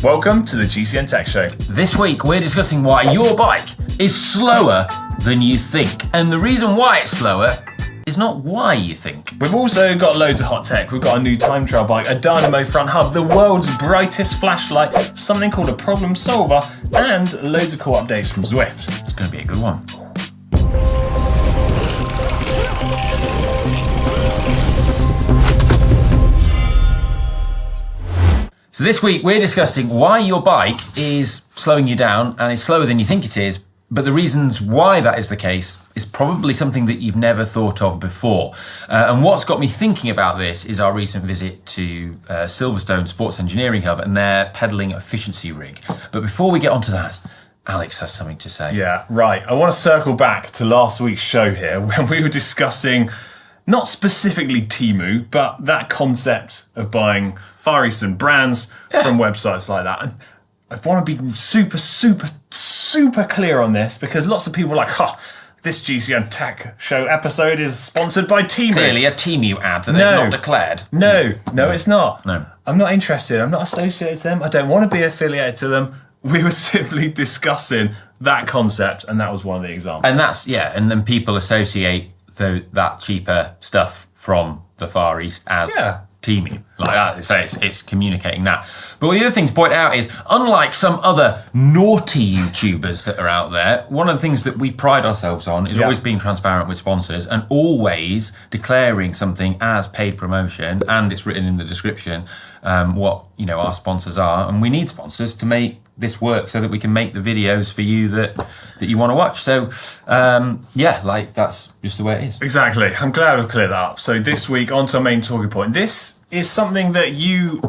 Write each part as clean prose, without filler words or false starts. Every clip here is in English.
Welcome to the GCNTech show. This week we're discussing why your bike is slower than you think. And the reason why it's slower is not why you think. We've also got loads of hot tech. We've got a new time trial bike, a Dynamo front hub, the world's brightest flashlight, something called a problem solver, and loads of cool updates from Zwift. It's going to be a good one. So this week we're discussing why your bike is slowing you down and is slower than you think it is, but the reasons why that is the case is probably something that you've never thought of before. And what's got me thinking about this is our recent visit to Silverstone Sports Engineering Hub and their pedalling efficiency rig. But before we get onto that, Alex has something to say. Yeah, right. I want to circle back to last week's show here when we were discussing not specifically Temu, but that concept of buying Far Eastern brands from websites like that. And I want to be super clear on this because lots of people are like, this GCNTech show episode is sponsored by Temu. Clearly a Temu ad that they've not declared. No, it's not. No. I'm not interested. I'm not associated to them. I don't want to be affiliated to them. We were simply discussing that concept, and that was one of the examples. And that's, and then people associate that cheaper stuff from the Far East as Temu. Like that. So it's communicating that. But the other thing to point out is, unlike some other naughty YouTubers that are out there, one of the things that we pride ourselves on is always being transparent with sponsors and always declaring something as paid promotion, and it's written in the description what our sponsors are, and we need sponsors to make this work so that we can make the videos for you that you want to watch. So that's just the way it is. Exactly. I'm glad we've cleared that up. So this week, on to our main talking point. This is something that you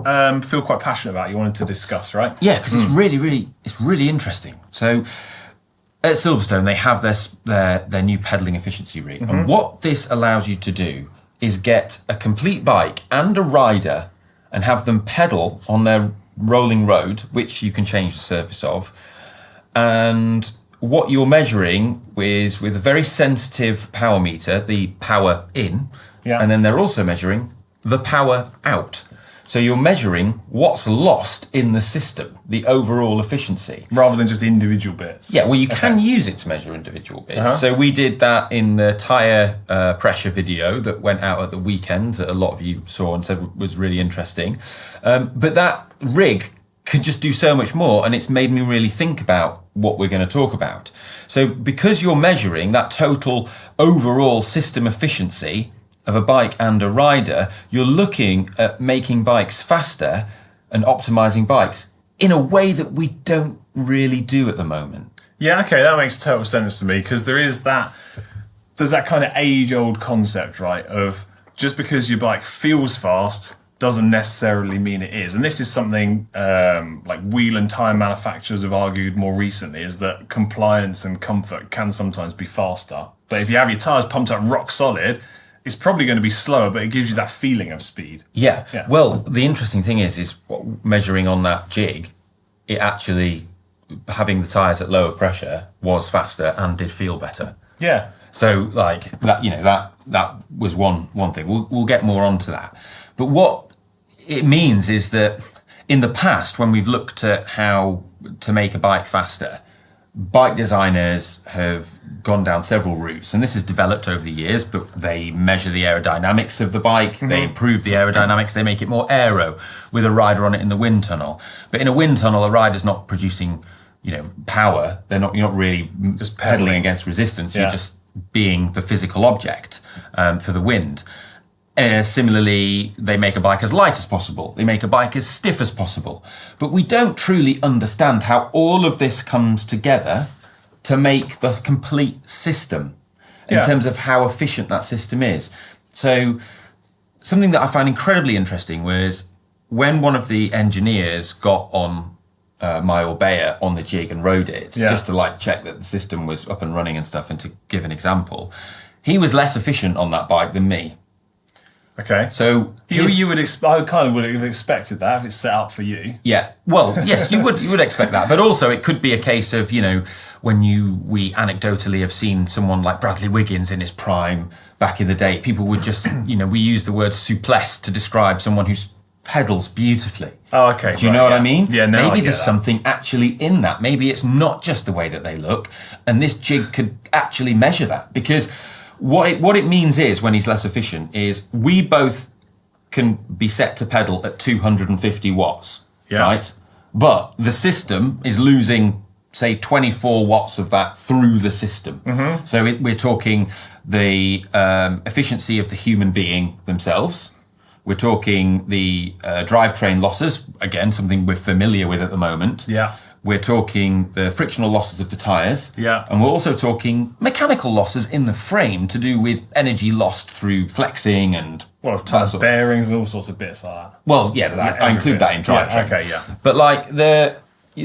feel quite passionate about. You wanted to discuss, right? Yeah, because it's really interesting. So at Silverstone, they have their new pedaling efficiency rig. And what this allows you to do is get a complete bike and a rider and have them pedal on their rolling road, which you can change the surface of. And what you're measuring is with a very sensitive power meter, the power in, and then they're also measuring the power out. So you're measuring what's lost in the system, the overall efficiency. Rather than just individual bits. Yeah, well, you can use it to measure individual bits. So we did that in the tyre pressure video that went out at the weekend that a lot of you saw and said was really interesting. But that rig could just do so much more, and it's made me really think about what we're going to talk about. So because you're measuring that total overall system efficiency of a bike and a rider, you're looking at making bikes faster and optimizing bikes in a way that we don't really do at the moment. Yeah, okay, that makes total sense to me, because there's that kind of age-old concept, right, of just because your bike feels fast doesn't necessarily mean it is. And this is something like wheel and tyre manufacturers have argued more recently, is that compliance and comfort can sometimes be faster. But if you have your tyres pumped up rock solid, it's probably going to be slower, but it gives you that feeling of speed. Yeah. Well, the interesting thing is measuring on that jig, it actually, having the tyres at lower pressure was faster and did feel better. Yeah. So like that, that was one thing. We'll get more onto that. But what it means is that in the past, when we've looked at how to make a bike faster, bike designers have gone down several routes, and this has developed over the years, but they measure the aerodynamics of the bike, they improve the aerodynamics, they make it more aero with a rider on it in the wind tunnel. But in a wind tunnel, a rider's not producing, power. You're not really just pedaling against resistance, you're just being the physical object for the wind. Similarly, they make a bike as light as possible. They make a bike as stiff as possible. But we don't truly understand how all of this comes together to make the complete system in terms of how efficient that system is. So something that I found incredibly interesting was when one of the engineers got on my Orbea on the jig and rode it, just to check that the system was up and running and stuff, and to give an example, he was less efficient on that bike than me. Okay. So I kind of would have expected that if it's set up for you. Yeah. Well, yes, you would expect that, but also it could be a case of when we anecdotally have seen someone like Bradley Wiggins in his prime back in the day. People would just we use the word souplesse to describe someone who's pedals beautifully. Oh, okay. Do you know what I mean? Yeah, no, maybe there's something actually in that. Maybe it's not just the way that they look, and this jig could actually measure that. Because what it means is, when he's less efficient, is we both can be set to pedal at 250 watts, right? But the system is losing, say, 24 watts of that through the system. So we're talking the efficiency of the human being themselves. We're talking the drivetrain losses, again, something we're familiar with at the moment. Yeah. We're talking the frictional losses of the tyres. Yeah. And we're also talking mechanical losses in the frame to do with energy lost through flexing and... Well, bearings and all sorts of bits like that. Well, yeah, I include that in drivetrain. Yeah, okay, yeah. But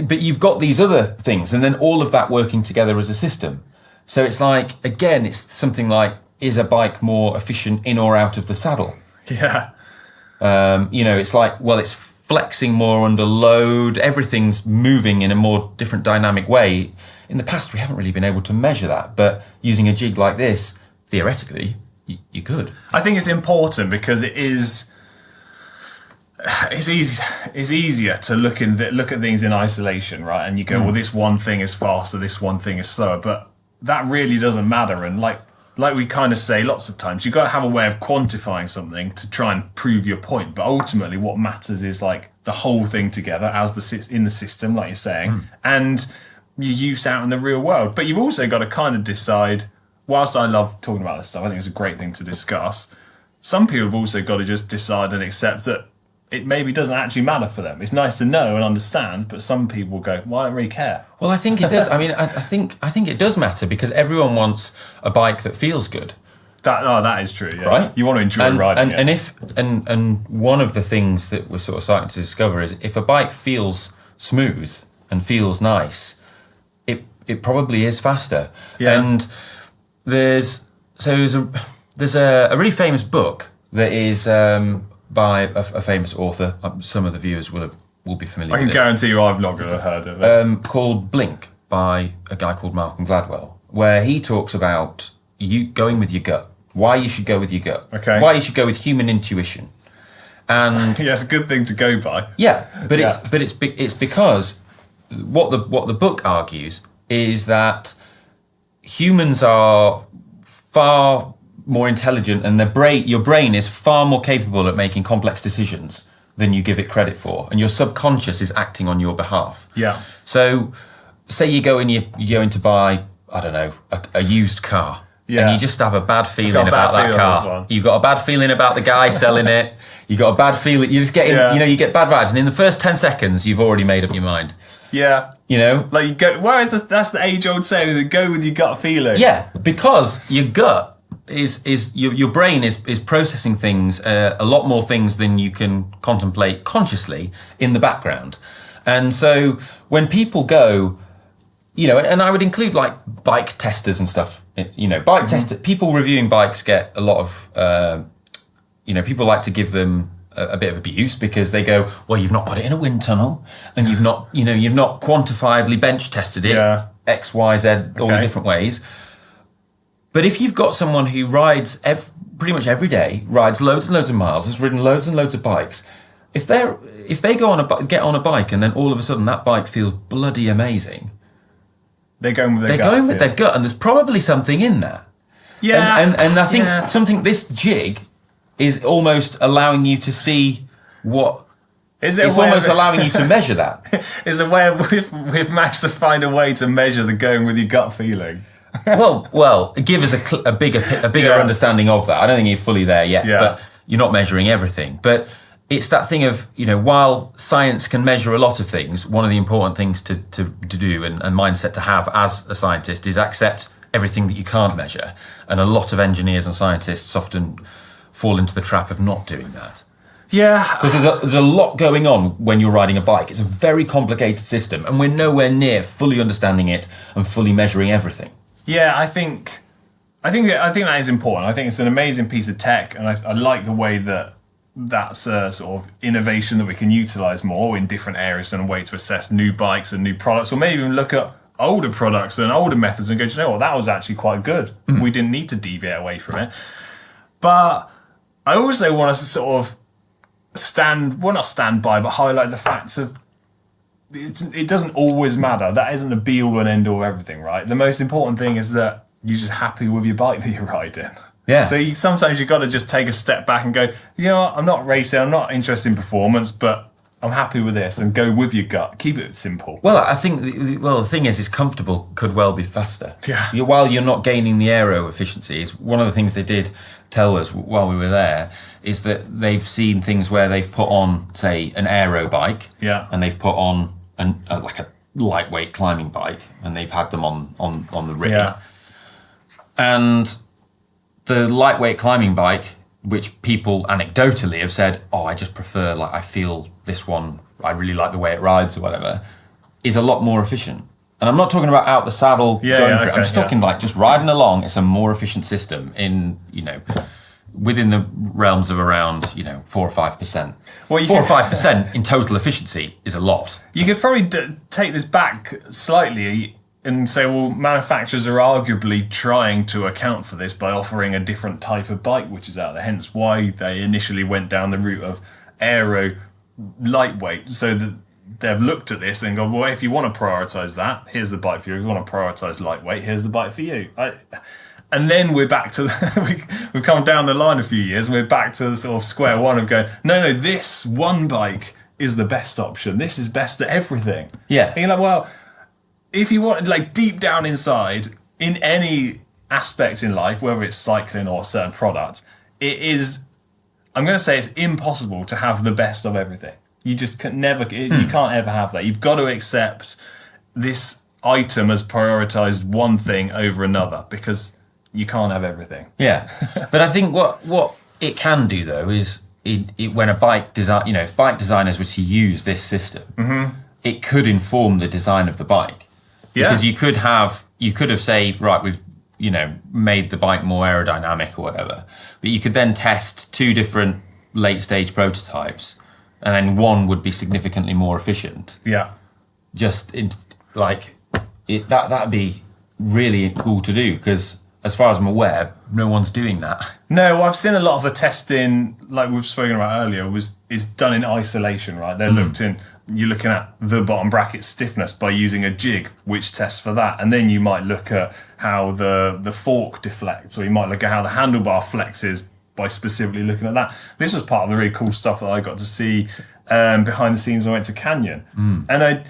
but you've got these other things, and then all of that working together as a system. So it's like, again, it's something like, is a bike more efficient in or out of the saddle? Yeah. It's like, well, it's flexing more under load. Everything's moving in a more different dynamic way. In the past, we haven't really been able to measure that. But using a jig like this, theoretically, you could. I think it's important because it's easier to look at things in isolation, right? And you go, well, this one thing is faster, this one thing is slower, but that really doesn't matter. And like we kind of say lots of times, you've got to have a way of quantifying something to try and prove your point. But ultimately, what matters is like the whole thing together in the system, like you're saying, and your use out in the real world. But you've also got to kind of decide. Whilst I love talking about this stuff, I think it's a great thing to discuss. Some people have also got to just decide and accept that it maybe doesn't actually matter for them. It's nice to know and understand, but some people go, well, I don't really care. Well, I think it does. I mean, I think it does matter because everyone wants a bike that feels good. That is true, yeah. Right? You want to enjoy riding it. And one of the things that we're sort of starting to discover is if a bike feels smooth and feels nice, it probably is faster. Yeah. And there's a really famous book that is by a famous author. Some of the viewers will be familiar with it. I can guarantee you I've not going to have heard of it. Called Blink by a guy called Malcolm Gladwell, where he talks about you going with your gut. Why you should go with your gut. Okay. Why you should go with human intuition. And yeah, it's a good thing to go by. Yeah, but it's because what the book argues is that humans are far more intelligent, and your brain is far more capable at making complex decisions than you give it credit for, and your subconscious is acting on your behalf. Yeah. So, say you go in to buy, I don't know, a used car. Yeah. And you just have a bad feeling about that car. You've got a bad feeling about the guy selling it. You got a bad feeling. You just get you get bad vibes, and in the first 10 seconds, you've already made up your mind. Yeah. You know, like you go. Well, that's the age-old saying that go with your gut feeling. Yeah, because your gut is your brain is processing things, a lot more things than you can contemplate consciously in the background, and so when people go, and I would include like bike testers and stuff. Bike tester people reviewing bikes get a lot of, people like to give them a bit of abuse because they go, well, you've not put it in a wind tunnel and you've not quantifiably bench tested it, X, Y, Z, all these different ways. But if you've got someone who rides pretty much every day, rides loads and loads of miles, has ridden loads and loads of bikes, if they get on a bike and then all of a sudden that bike feels bloody amazing, they're going with their gut, and there's probably something in that. Yeah, and I think this jig is almost allowing you to see what. It's almost allowing you to measure that. It's a way we've managed to find a way to measure the going with your gut feeling. well, give us a bigger understanding of that. I don't think you're fully there yet, but you're not measuring everything. But it's that thing of, while science can measure a lot of things, one of the important things to do and mindset to have as a scientist is accept everything that you can't measure. And a lot of engineers and scientists often fall into the trap of not doing that. Yeah. Because there's a lot going on when you're riding a bike. It's a very complicated system, and we're nowhere near fully understanding it and fully measuring everything. Yeah, I think that is important. I think it's an amazing piece of tech, and I like the way that's a sort of innovation that we can utilise more in different areas and a way to assess new bikes and new products, or maybe even look at older products and older methods and go, do you know what, that was actually quite good. Mm-hmm. We didn't need to deviate away from it. But I also want us to sort of not stand by, but highlight the facts of it doesn't always matter. That isn't the be all and end all of everything, right? The most important thing is that you're just happy with your bike that you're riding. Yeah. So sometimes you've got to just take a step back and go, you know what, I'm not racing, I'm not interested in performance, but I'm happy with this, and go with your gut. Keep it simple. Well, I think, the thing is comfortable could well be faster. Yeah. While you're not gaining the aero efficiency, is one of the things they did tell us while we were there, is that they've seen things where they've put on, say, an aero bike, and they've put on like a lightweight climbing bike, and they've had them on the rig. Yeah. And the lightweight climbing bike, which people anecdotally have said, oh, I just prefer, like, I feel this one, I really like the way it rides or whatever, is a lot more efficient. And I'm not talking about out the saddle going for it. I'm just talking like just riding along. It's a more efficient system in, within the realms of around, 4 or 5%. Well, 4 or 5% in total efficiency is a lot. You could probably take this back slightly and say, well, manufacturers are arguably trying to account for this by offering a different type of bike which is out there, hence why they initially went down the route of aero lightweight, so that they've looked at this and gone, well, if you want to prioritise that, here's the bike for you. If you want to prioritise lightweight, here's the bike for you. And then we're back to, we've come down the line a few years and we're back to the sort of square one of going, no, this one bike is the best option. This is best at everything. Yeah. And you're like, well, if you want, like, deep down inside, in any aspect in life, whether it's cycling or a certain product, it is, I'm going to say it's impossible to have the best of everything. You just can never, you can't ever have that. You've got to accept this item has prioritized one thing over another, because you can't have everything. Yeah. But I think what it can do, though, is when a bike design, if bike designers were to use this system, it could inform the design of the bike. Because you could have say, right, we've, made the bike more aerodynamic or whatever, but you could then test 2 different late stage prototypes, and then one would be significantly more efficient. Yeah. That'd be really cool to do, because as far as I'm aware, no one's doing that. No, well, I've seen a lot of the testing, like we've spoken about earlier, is done in isolation, right? You're looking at the bottom bracket stiffness by using a jig, which tests for that. And then you might look at how the fork deflects, or you might look at how the handlebar flexes by specifically looking at that. This was part of the really cool stuff that I got to see behind the scenes when I went to Canyon. And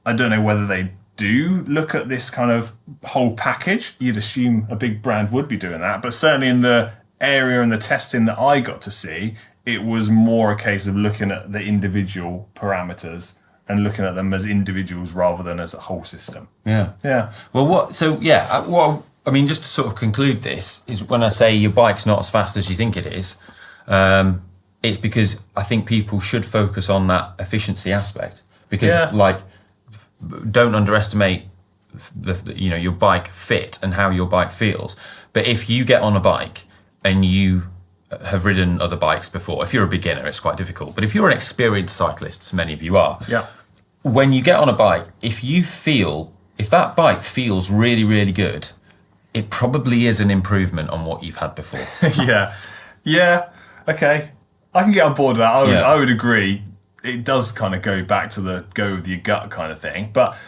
I don't know whether they do look at this kind of whole package. You'd assume a big brand would be doing that. But certainly in the area and the testing that I got to see, it was more a case of looking at the individual parameters and looking at them as individuals rather than as a whole system. Yeah. Yeah. Well, just to sort of conclude this, is when I say your bike's not as fast as you think it is, it's because I think people should focus on that efficiency aspect. Because, don't underestimate your bike fit and how your bike feels. But if you get on a bike and you have ridden other bikes before, if you're a beginner, it's quite difficult. But if you're an experienced cyclist, as many of you are, when you get on a bike, if that bike feels really, really good, it probably is an improvement on what you've had before. Yeah. Okay. I can get on board with that. I would agree. It does kind of go back to the go with your gut kind of thing. But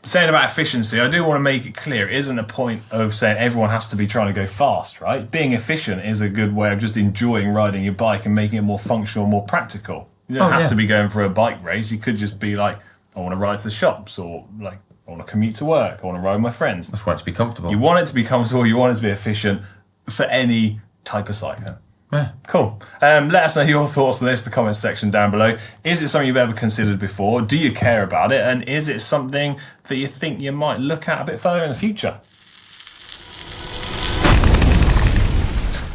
saying about efficiency, I do want to make it clear, it isn't a point of saying everyone has to be trying to go fast, right? Being efficient is a good way of just enjoying riding your bike and making it more functional, more practical. You don't have to be going for a bike race. You could just be like, I want to ride to the shops, or like, I want to commute to work, I want to ride with my friends. I just want it to be comfortable. You want it to be comfortable, you want it to be efficient for any type of cycling. Yeah. Cool. Let us know your thoughts on this in the comments section down below. Is it something you've ever considered before? Do you care about it? And is it something that you think you might look at a bit further in the future?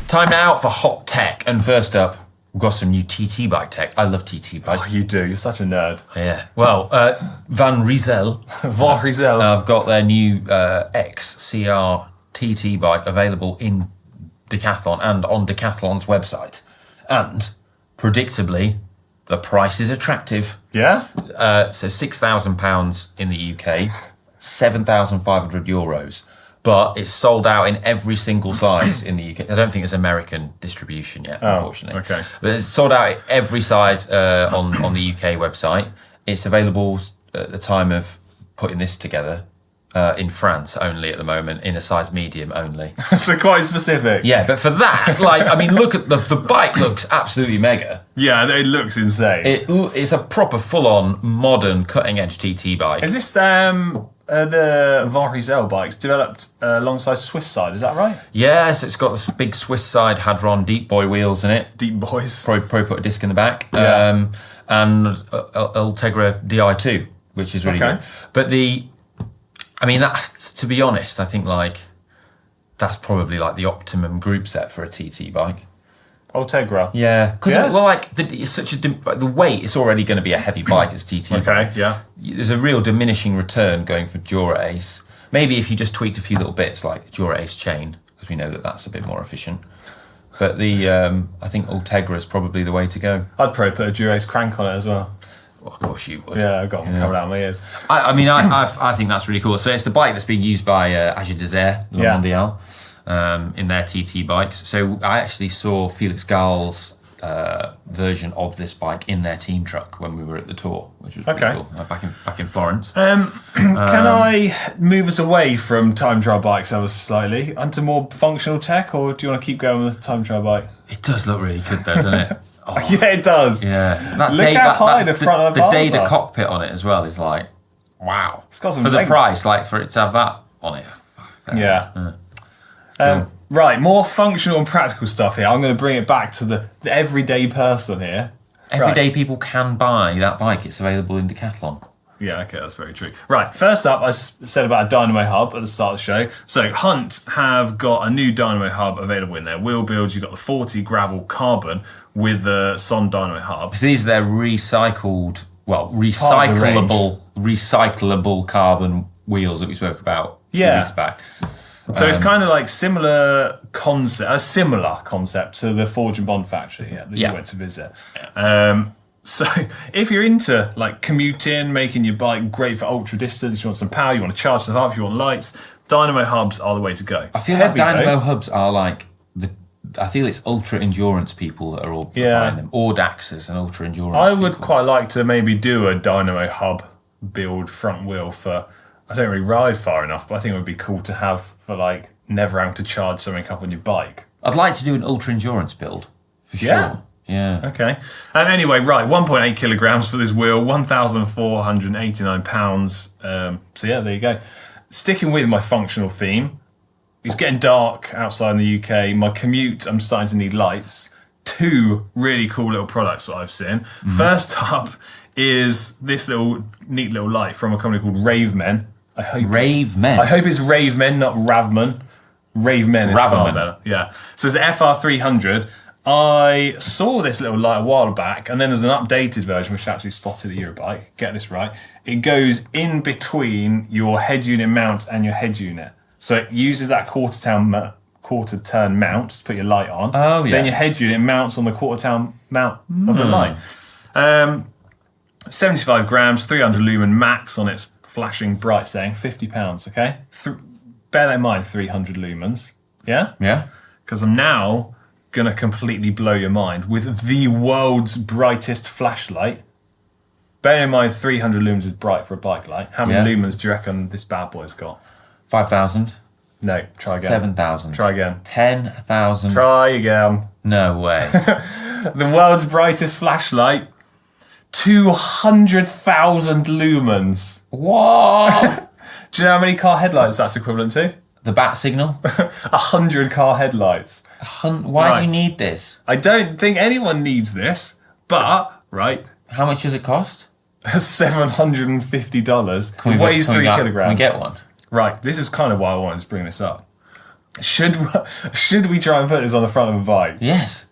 Time now for hot tech. And first up, we've got some new TT bike tech. I love TT bikes. Oh, you do. You're such a nerd. Yeah. Well, Van Rysel. I've got their new XCR TT bike available in Decathlon and on Decathlon's website, and predictably the price is attractive. So £6,000 in the UK, €7,500, but it's sold out in every single size in the UK. I don't think there's American distribution yet, unfortunately. Okay. But it's sold out in every size on the UK website. It's available at the time of putting this together in France only at the moment, in a size medium only. So quite specific. Yeah, but for that, look at the bike looks absolutely mega. Yeah, it looks insane. It's a proper full-on modern cutting-edge TT bike. Is this the Rysel bikes developed alongside Swiss side? Is that right? Yes, it's got this big Swiss side Hadron Deep Boy wheels in it. Deep boys. Probably put a disc in the back. Yeah. And Ultegra Di2, which is really good. But to be honest, I think that's probably the optimum group set for a TT bike. Ultegra. Yeah, because it's such the weight. It's already going to be a heavy bike as TT. Okay, yeah. There's a real diminishing return going for Dura Ace. Maybe if you just tweaked a few little bits like Dura Ace chain, because we know that's a bit more efficient. But I think Ultegra is probably the way to go. I'd probably put a Dura Ace crank on it as well. Well, of course you would. Yeah, I've got one coming out of my ears. I think that's really cool. So it's the bike that's being used by Agile Desert Mondial in their TT bikes. So I actually saw Felix Gall's version of this bike in their team truck when we were at the tour, which was pretty cool. Back in Florence. Can I move us away from time trial bikes ever so slightly onto more functional tech, or do you want to keep going with the time trial bike? It does look really good though, doesn't it? Oh. Yeah, it does. Yeah. Look how high the front of the bars Data are. cockpit on it as well is wow. It's got some for length. the price, for it to have that on it. Yeah. Cool. Right, more functional and practical stuff here. I'm going to bring it back to the everyday person here. Everyday people can buy that bike. It's available in Decathlon. Yeah, okay, that's very true. Right, first up, I said about a Dynamo Hub at the start of the show. So Hunt have got a new Dynamo Hub available in their wheel builds. You've got the 40 gravel carbon with the Son Dynamo Hub. So these are their recyclable carbon wheels that we spoke about a few weeks back. So it's kind of like a similar concept to the Forge and Bond factory that you went to visit. So if you're into commuting, making your bike great for ultra distance, you want some power, you want to charge stuff up, you want lights, Dynamo Hubs are the way to go. I feel Dynamo Hubs are I feel it's ultra endurance people that are all buying them. Audaxes and ultra endurance I would people. quite like to maybe do a Dynamo Hub build front wheel for, I don't really ride far enough, but I think it would be cool to have for never having to charge something up on your bike. I'd like to do an ultra endurance build for sure. Yeah. Okay. Anyway, right, 1.8 kilograms for this wheel, 1,489 pounds. So yeah, there you go. Sticking with my functional theme, it's getting dark outside in the UK. My commute, I'm starting to need lights. 2 really cool little products that I've seen. First up is this neat little light from a company called Ravemen. I hope it's Ravemen, not Ravemen. Ravemen is far better. Yeah. So it's the FR300. I saw this little light a while back, and then there's an updated version which I actually spotted at Eurobike. Get this right. It goes in between your head unit mount and your head unit. So it uses that quarter turn mount to put your light on. Oh, yeah. Then your head unit mounts on the quarter turn mount of the light. 75 grams, 300 lumen max on its flashing bright saying, £50, okay? Bear that in mind, 300 lumens. Yeah? Yeah. Because I'm now going to completely blow your mind with the world's brightest flashlight. Bear in mind, 300 lumens is bright for a bike light. How many lumens do you reckon this bad boy's got? 5,000. No, try again. 7,000. Try again. 10,000. Try again. No way. The world's brightest flashlight, 200,000 lumens. What? Do you know how many car headlights that's equivalent to? The bat signal? 100 car headlights. Why do you need this? I don't think anyone needs this, but, right. How much does it cost? $750. It weighs 3 kilograms. Can we get one? Right, this is kind of why I wanted to bring this up. Should we try and put this on the front of a bike? Yes.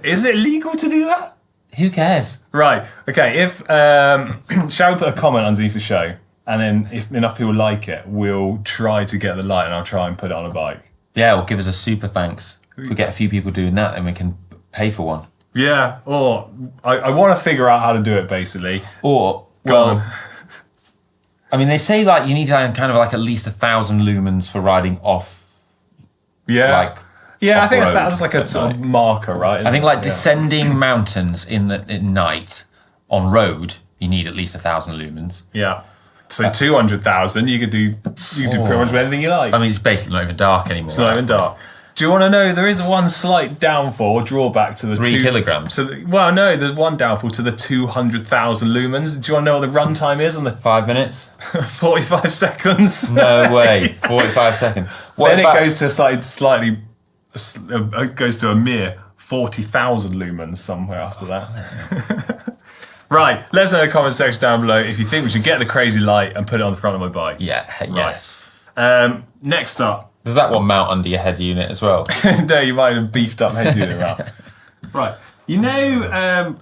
Is it legal to do that? Who cares? Right, okay, if shall we put a comment underneath the show, and then if enough people like it, we'll try to get the light and I'll try and put it on a bike. Yeah, or give us a super thanks. If we get a few people doing that, then we can pay for one. Yeah, or I want to figure out how to do it, basically. Or, I mean, they say like you need kind of like at least 1,000 lumens for riding off. Yeah. Like, I think that's like a sort of marker, right? I think like descending mountains at night on road, you need at least 1,000 lumens. Yeah. So 200,000, you could do pretty much anything you like. I mean, it's basically not even dark anymore. It's not even dark. Do you want to know, there is one slight downfall, drawback to the 3 kilograms. There's one downfall to the 200,000 lumens. Do you want to know what the runtime is on the 5 minutes? 45 seconds. No way. 45 seconds. Then it goes to it goes to a mere 40,000 lumens somewhere after that. Right, let us know in the comment section down below if you think we should get the crazy light and put it on the front of my bike. Yeah, yes. Next up. Does that one mount under your head unit as well? No, you might have beefed up head unit around. Right. You know,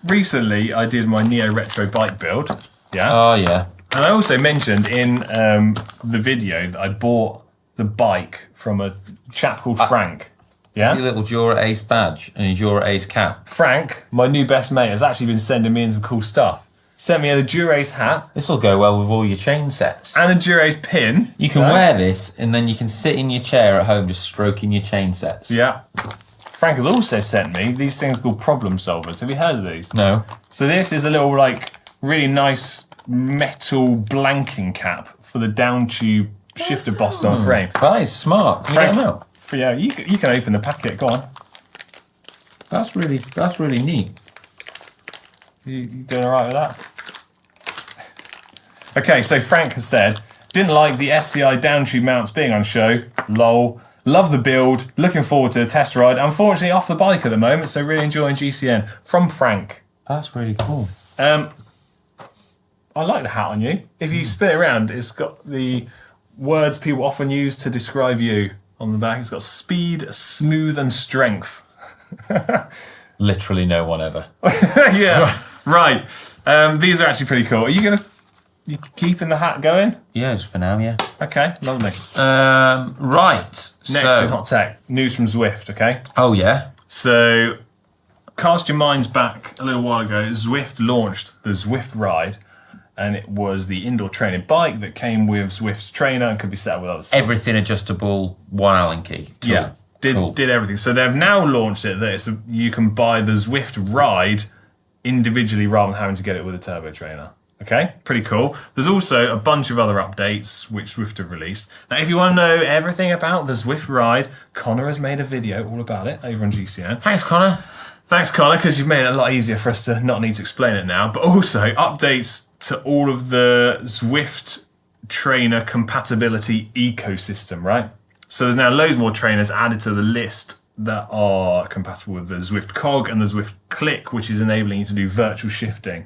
recently I did my Neo Retro bike build. Yeah. Oh, yeah. And I also mentioned in the video that I bought the bike from a chap called Frank. Yeah. Your little Jura Ace badge and your Jura Ace cap. Frank, my new best mate, has actually been sending me in some cool stuff. Sent me a Dura-Ace hat. This will go well with all your chain sets. And a Dura-Ace pin. You can wear this and then you can sit in your chair at home just stroking your chain sets. Yeah. Frank has also sent me these things called problem solvers. Have you heard of these? No. So this is a little like really nice metal blanking cap for the down tube shifter boss on frame. That is smart. Can you get them out? Yeah, you can open the packet. Go on. That's really neat. You doing all right with that? Okay, so Frank has said, didn't like the SCI downtube mounts being on show. Lol. Love the build. Looking forward to the test ride. Unfortunately, off the bike at the moment, so really enjoying GCN. From Frank. That's really cool. I like the hat on you. If you spin it around, it's got the words people often use to describe you on the back. It's got speed, smooth, and strength. Literally no one ever. Yeah. Right. These are actually pretty cool. You keeping the hat going? Yeah, just for now, yeah. Okay, lovely. Right. Next in Hot Tech, news from Zwift, okay? Oh, yeah? So, cast your minds back a little while ago. Zwift launched the Zwift Ride, and it was the indoor training bike that came with Zwift's trainer and could be set up with other stuff. Everything adjustable, one Allen key. Tool. Yeah, did everything. So they've now launched it that you can buy the Zwift Ride individually rather than having to get it with a turbo trainer. Okay, pretty cool. There's also a bunch of other updates which Zwift have released. Now, if you want to know everything about the Zwift Ride, Connor has made a video all about it over on GCN. Thanks, Connor. Thanks, Connor, because you've made it a lot easier for us to not need to explain it now. But also updates to all of the Zwift trainer compatibility ecosystem, right? So there's now loads more trainers added to the list that are compatible with the Zwift Cog and the Zwift Click, which is enabling you to do virtual shifting.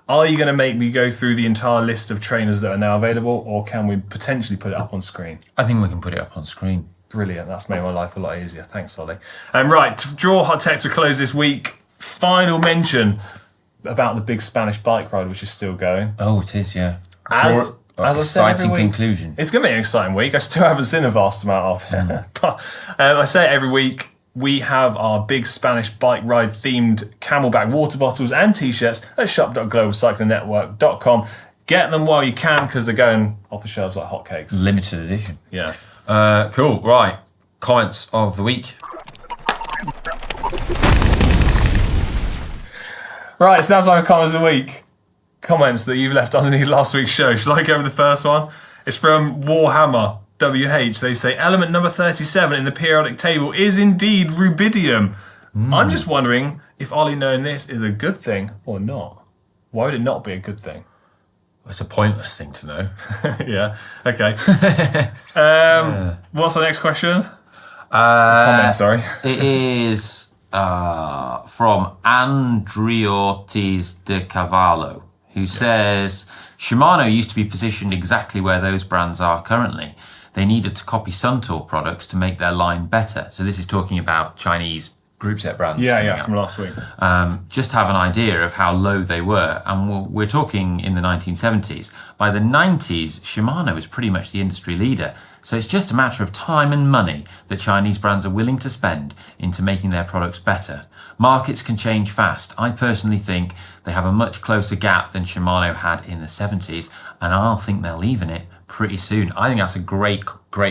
Are you going to make me go through the entire list of trainers that are now available, or can we potentially put it up on screen? I think we can put it up on screen. Brilliant. That's made my life a lot easier. Thanks, Ollie. Right, to draw Hot Tech to close this week, final mention about the big Spanish bike ride, which is still going. Oh, it is, yeah. As I said every week, conclusion. It's going to be an exciting week. I still haven't seen a vast amount of it. But I say it every week. We have our big Spanish bike ride themed Camelback water bottles and t-shirts at shop.globalcyclingnetwork.com. Get them while you can because they're going off the shelves like hotcakes. Limited edition. Yeah. Cool. Right. Comments of the week. Right, it's now time for comments of the week. Comments that you've left underneath last week's show. Shall I go with the first one? It's from Warhammer WH. They say element number 37 in the periodic table is indeed rubidium. I'm just wondering if Ollie knowing this is a good thing or not. Why would it not be a good thing? It's a pointless thing to know. Yeah. Okay. What's the next question? Comment, sorry. It is from Andriotis de Cavallo, who says Shimano used to be positioned exactly where those brands are currently. They needed to copy Suntour products to make their line better. So this is talking about Chinese group set brands. Yeah, from last week. Just to have an idea of how low they were. And we're talking in the 1970s. By the 90s, Shimano was pretty much the industry leader. So it's just a matter of time and money that Chinese brands are willing to spend into making their products better. Markets can change fast. I personally think they have a much closer gap than Shimano had in the 70s, and I'll think they'll even it pretty soon. I think that's a great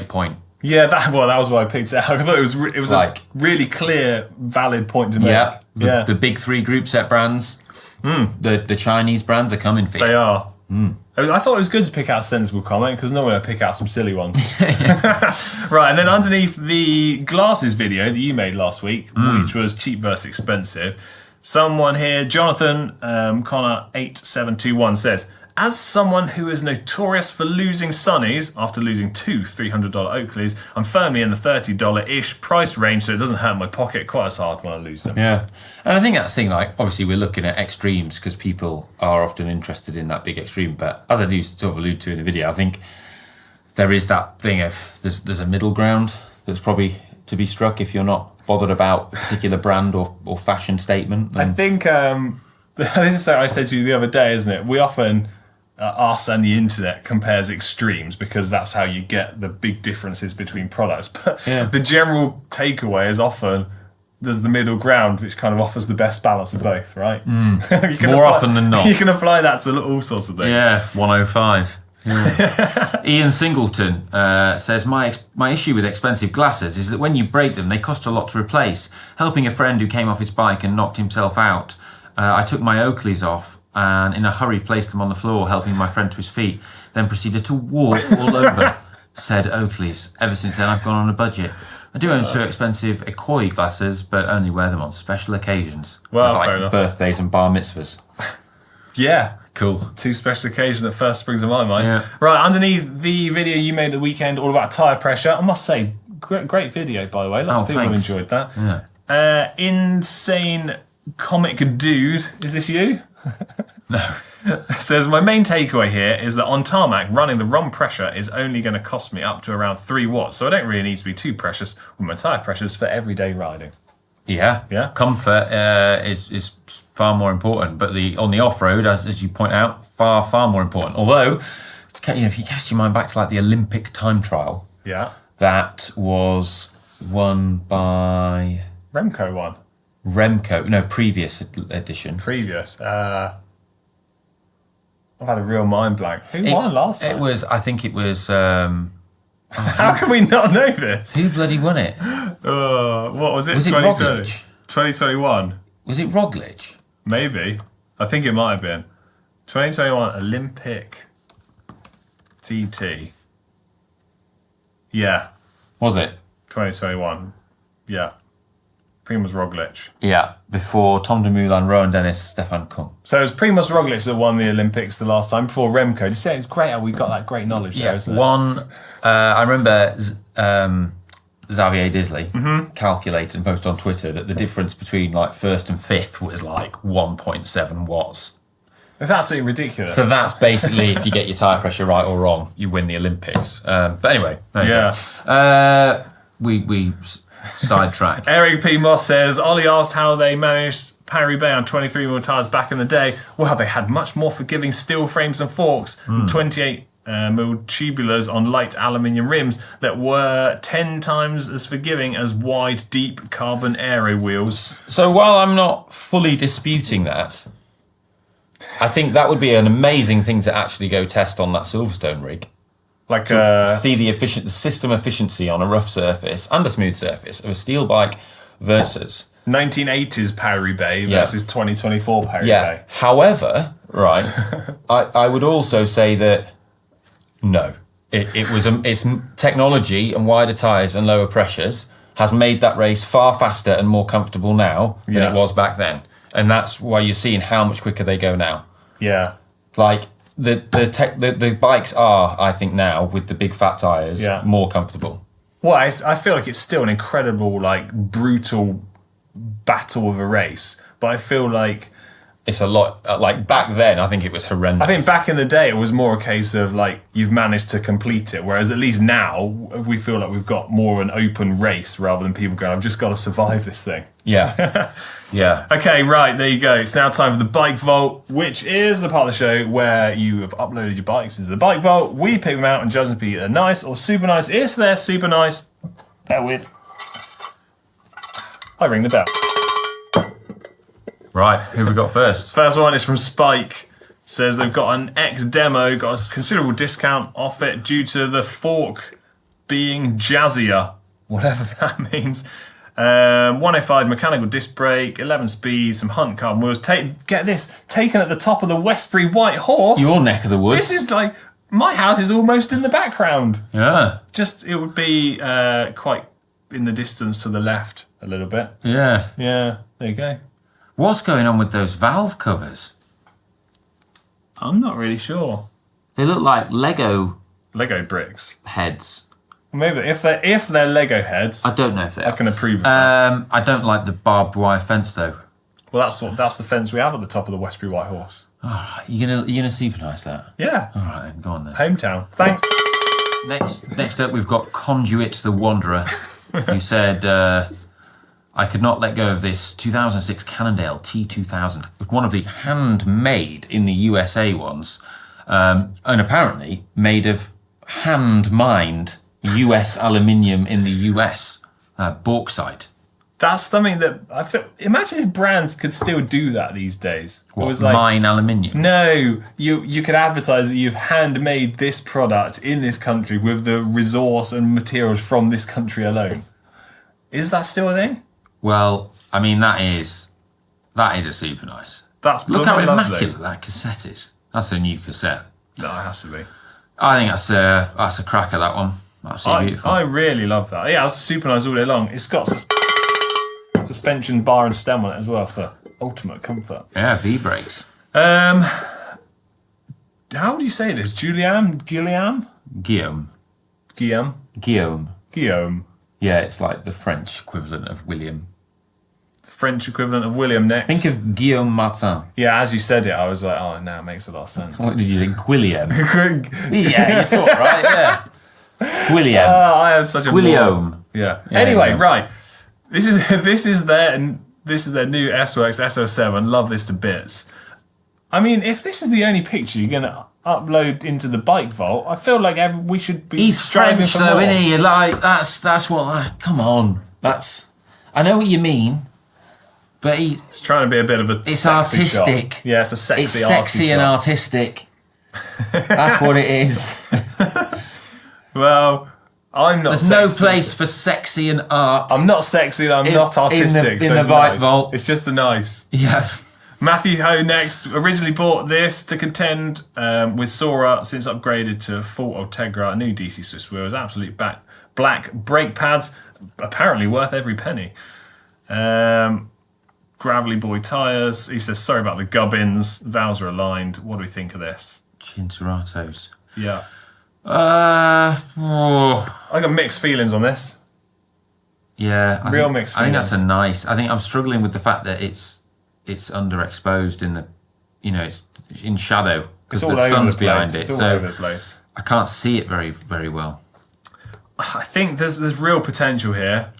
point. Yeah, that was why I picked it out. I thought it was like, a really clear, valid point to make. Yeah, the big three group set brands, the Chinese brands are coming for you. They are. I thought it was good to pick out a sensible comment because normally I pick out some silly ones. Right, and then underneath the glasses video that you made last week, which was cheap versus expensive, someone here, Jonathan Connor 8721 says, as someone who is notorious for losing sunnies after losing two $300 Oakleys, I'm firmly in the $30-ish price range, so it doesn't hurt my pocket quite as hard when I lose them. Yeah, and I think that's the thing, like, obviously we're looking at extremes because people are often interested in that big extreme, but as I do sort of allude to in the video, I think there is that thing of there's a middle ground that's probably to be struck if you're not bothered about a particular brand or fashion statement. I think this is what I said to you the other day, isn't it? We often... us and the internet compares extremes because that's how you get the big differences between products. But the general takeaway is often there's the middle ground, which kind of offers the best balance of both, right? More often than not. You can apply that to all sorts of things. Yeah, 105. Yeah. Ian Singleton says, my issue with expensive glasses is that when you break them, they cost a lot to replace. Helping a friend who came off his bike and knocked himself out, I took my Oakleys off and in a hurry placed them on the floor, helping my friend to his feet, then proceeded to walk all over said Oakleys. Ever since then, I've gone on a budget. I do own two expensive Ekoi glasses, but only wear them on special occasions. Well, like birthdays and bar mitzvahs. Yeah. Cool. Two special occasions that first springs to my mind. Yeah. Right, underneath the video you made at the weekend all about tyre pressure, I must say, great video, by the way. Lots of people enjoyed that. Yeah. Insane Comic Dude, is this you? No. Says, my main takeaway here is that on tarmac, running the ROM pressure is only going to cost me up to around 3 watts, so I don't really need to be too precious with my tyre pressures for everyday riding. Yeah. Comfort is far more important, but on the off-road, as you point out, far more important. Although, if you cast your mind back to like the Olympic time trial, that was won by... Remco won. Previous edition. I've had a real mind blank. Who won last time? I think it was... how can we not know this? Who bloody won it? What was it? Was it Roglic? 2021. Was it Roglic? Maybe. I think it might have been. 2021 Olympic TT. Yeah. Was it? 2021. Yeah. Primož Roglic. Yeah, before Tom Dumoulin, Rowan Dennis, Stefan Kung. So it was Primož Roglic that won the Olympics the last time, before Remco. Did you say it's great how we got that great knowledge there, isn't it? I remember Xavier Disley calculated and posted on Twitter that the difference between like first and fifth was like 1.7 watts. It's absolutely ridiculous. So that's basically if you get your tyre pressure right or wrong, you win the Olympics. But anyway, we sidetrack. Eric P. Moss says, Ollie asked how they managed Paris-Roubaix on 23mm tyres back in the day. Well, they had much more forgiving steel frames and forks, 28mm tubulars on light aluminium rims that were 10 times as forgiving as wide, deep carbon aero wheels. So while I'm not fully disputing that, I think that would be an amazing thing to actually go test on that Silverstone rig. Like see the system efficiency on a rough surface and a smooth surface of a steel bike versus 1980s Paris-Roubaix versus 2024 Paris-Roubaix. Yeah. However, right, I would also say that no, it's technology and wider tyres and lower pressures has made that race far faster and more comfortable now than it was back then, and that's why you're seeing how much quicker they go now. Yeah, like. The bikes are, I think now, with the big fat tyres, more comfortable. Well, I feel like it's still an incredible, like, brutal battle of a race. But I feel like it's a lot. Like back then, I think it was horrendous. I think back in the day, it was more a case of like you've managed to complete it. Whereas at least now, we feel like we've got more of an open race rather than people going, I've just got to survive this thing. Yeah. Yeah. Okay, right, there you go. It's now time for the Bike Vault, which is the part of the show where you have uploaded your bikes into the Bike Vault. We pick them out and judge them to be either nice or super nice. If they're super nice, bear with. I ring the bell. Right, who we got first? First one is from Spike. Says they've got an X demo, got a considerable discount off it due to the fork being jazzier, whatever that means. 105 mechanical disc brake, 11 speeds, some Hunt carbon wheels. Get this, taken at the top of the Westbury White Horse. Your neck of the woods. This is like, my house is almost in the background. Yeah. Just, it would be quite in the distance to the left a little bit. Yeah. Yeah, there you go. What's going on with those valve covers? I'm not really sure. They look like Lego bricks. heads. Maybe if they're Lego heads, I don't know if they are. I can approve of that. I don't like the barbed wire fence though. Well, that's the fence we have at the top of the Westbury White Horse. All right, you're gonna supernice that. Yeah. All right, then, go on then. Hometown. Thanks. Next up, we've got Conduit the Wanderer, who said, I could not let go of this 2006 Cannondale T2000. One of the handmade in the USA ones, and apparently made of hand-mined US aluminium in the US, bauxite. That's something that I feel. Imagine if brands could still do that these days. What, it was like, mine aluminium? No, you could advertise that you've handmade this product in this country with the resource and materials from this country alone. Is that still a thing? Well, I mean that is a super nice. Look how immaculate that cassette is. That's a new cassette. No, it has to be. I think that's a cracker, that one. Absolutely beautiful. I really love that. Yeah, it's super nice all day long. It's got suspension bar and stem on it as well for ultimate comfort. Yeah, V-brakes. How do you say this? Guillaume? Guillaume. Yeah, it's like the French equivalent of William. The French equivalent of William next. Think of Guillaume Martin. Yeah, as you said it, I was like, oh, now it makes a lot of sense. What did you think? William? Yeah, you thought, right? Yeah. William. I have such a William. Yeah. Anyway, right. This is their new S-Works SO7. Love this to bits. I mean, if this is the only picture you're gonna upload into the Bike Vault, I feel like we should be. He's striving French for though, more. isn't he? Like that's what. Come on, I know what you mean, but It's trying to be a bit of a. It's sexy artistic. Shot. Yeah, it's a sexy. It's sexy and shot. artistic. That's what it is. Well, I'm not. There's no place for sexy and art. I'm not sexy and I'm not artistic. In the Bike nice. Vault. It's just a nice. Yeah. Matthew Ho next originally bought this to contend with Sora, since upgraded to full Ultegra, new DC Swiss wheels, absolute black brake pads, apparently worth every penny. Gravelly boy tyres. He says, sorry about the gubbins, valves are aligned. What do we think of this? Cinturatos. Yeah. I I got mixed feelings on this. Yeah. Mixed feelings. I think that's a nice. I think I'm struggling with the fact that it's underexposed in the, it's in shadow because the sun's behind it. It's all so over the place. I can't see it very, very well. I think there's real potential here,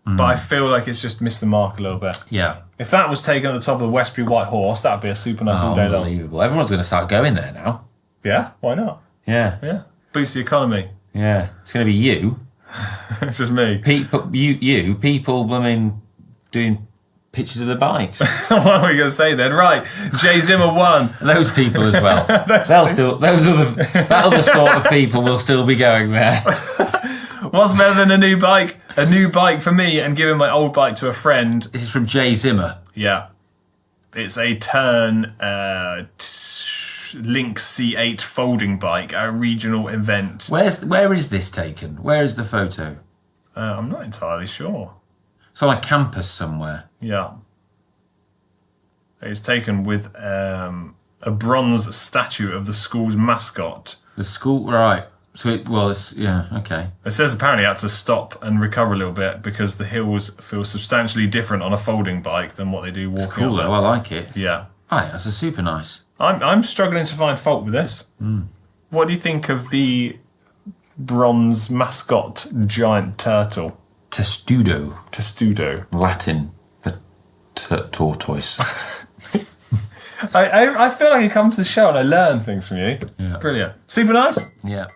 but I feel like it's just missed the mark a little bit. Yeah. If that was taken at the top of the Westbury White Horse, that'd be a super nice all day long. Unbelievable. Everyone's going to start going there now. Yeah, why not? Yeah. Yeah. Boost the economy. Yeah. It's going to be you. It's just me. People, doing pictures of the bikes. What are we going to say then? Right, Jay Zimmer won. Those people as well. That other sort of people will still be going there. What's better than a new bike? A new bike for me and giving my old bike to a friend. This is from Jay Zimmer. Yeah. It's a Turn Link C8 folding bike at a regional event. Where is this taken? Where is the photo? I'm not entirely sure. It's on a campus somewhere. Yeah. It's taken with a bronze statue of the school's mascot. The school, right. So, okay. It says apparently it had to stop and recover a little bit because the hills feel substantially different on a folding bike than what they do walking. It's cool though, I like it. Yeah. Aye, that's a super nice. I'm struggling to find fault with this. What do you think of the bronze mascot giant turtle? Testudo. Latin for tortoise. I feel like I come to the show and I learn things from you. It's brilliant. Super nice. Yeah.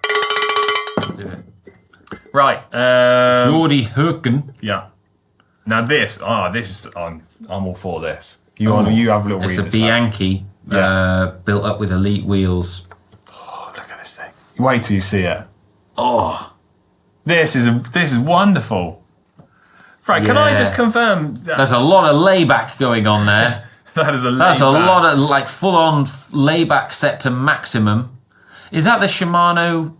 Let's do it. Right. Jordy Hurken. Yeah. Now this is I'm all for this. You have a little read. It's a Bianchi built up with elite wheels. Oh, look at this thing. Wait till you see it. Oh. This is wonderful. Right, can I just confirm that there's a lot of layback going on there. That's a lot of like full-on layback set to maximum. Is that the Shimano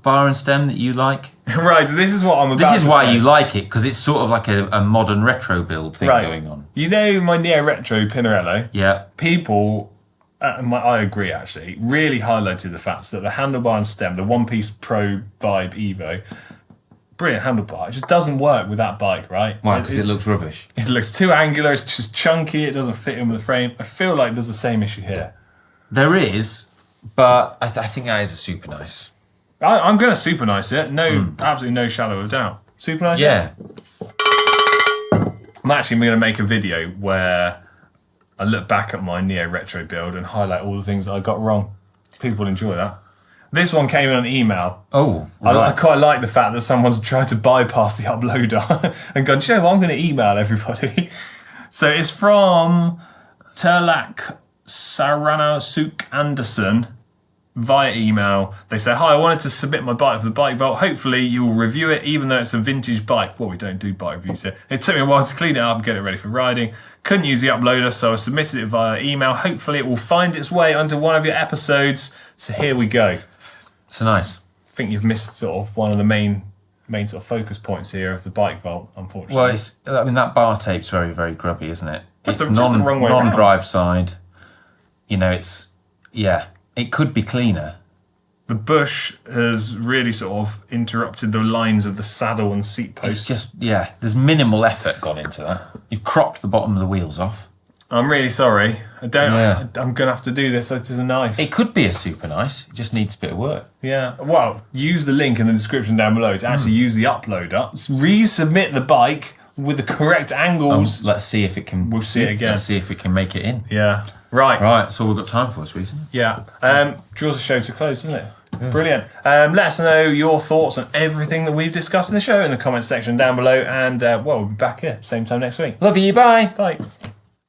bar and stem that you like? Right, so this is what I'm about to say. This is why you like it, because it's sort of like a modern retro build thing going on. You know my Neo Retro Pinarello? Yeah. People, I agree actually, really highlighted the fact that the handlebar and stem, the One Piece Pro Vibe Evo, brilliant handlebar. It just doesn't work with that bike, right? Why? Because it looks rubbish. It looks too angular, it's just chunky, it doesn't fit in with the frame. I feel like there's the same issue here. There is, but I think that is a super nice. I'm going to super nice it. Absolutely no shadow of doubt. Super nice? Yeah. I'm actually going to make a video where I look back at my Neo Retro build and highlight all the things that I got wrong. People enjoy that. This one came in an email. Oh, right. I quite like the fact that someone's tried to bypass the uploader and gone, you know what, I'm going to email everybody. So it's from Terlak Sarano Suk Anderson via email. They say, hi, I wanted to submit my bike for the Bike Vault. Hopefully you will review it, even though it's a vintage bike. Well, we don't do bike reviews here. It took me a while to clean it up and get it ready for riding. Couldn't use the uploader, so I submitted it via email. Hopefully it will find its way onto one of your episodes. So here we go. So nice. I think you've missed sort of one of the main sort of focus points here of the Bike Vault, unfortunately. Well, that bar tape's very, very grubby, isn't it? It's the wrong way around. Non-drive side. You know, it could be cleaner. The bush has really sort of interrupted the lines of the saddle and seat posts. It's just, there's minimal effort gone into that. You've cropped the bottom of the wheels off. I'm really sorry. I'm going to have to do this. It is nice. It could be a super nice. It just needs a bit of work. Yeah. Well, use the link in the description down below to actually use the uploader. Resubmit the bike with the correct angles. Let's see if it can. We'll see it again. Let's see if we can make it in. Yeah. Right. That's all we've got time for this reason. Yeah. Draws the show to a close, doesn't it? Yeah. Brilliant. Let us know your thoughts on everything that we've discussed in the show in the comments section down below. And, we'll be back here same time next week. Love you. Bye. Bye.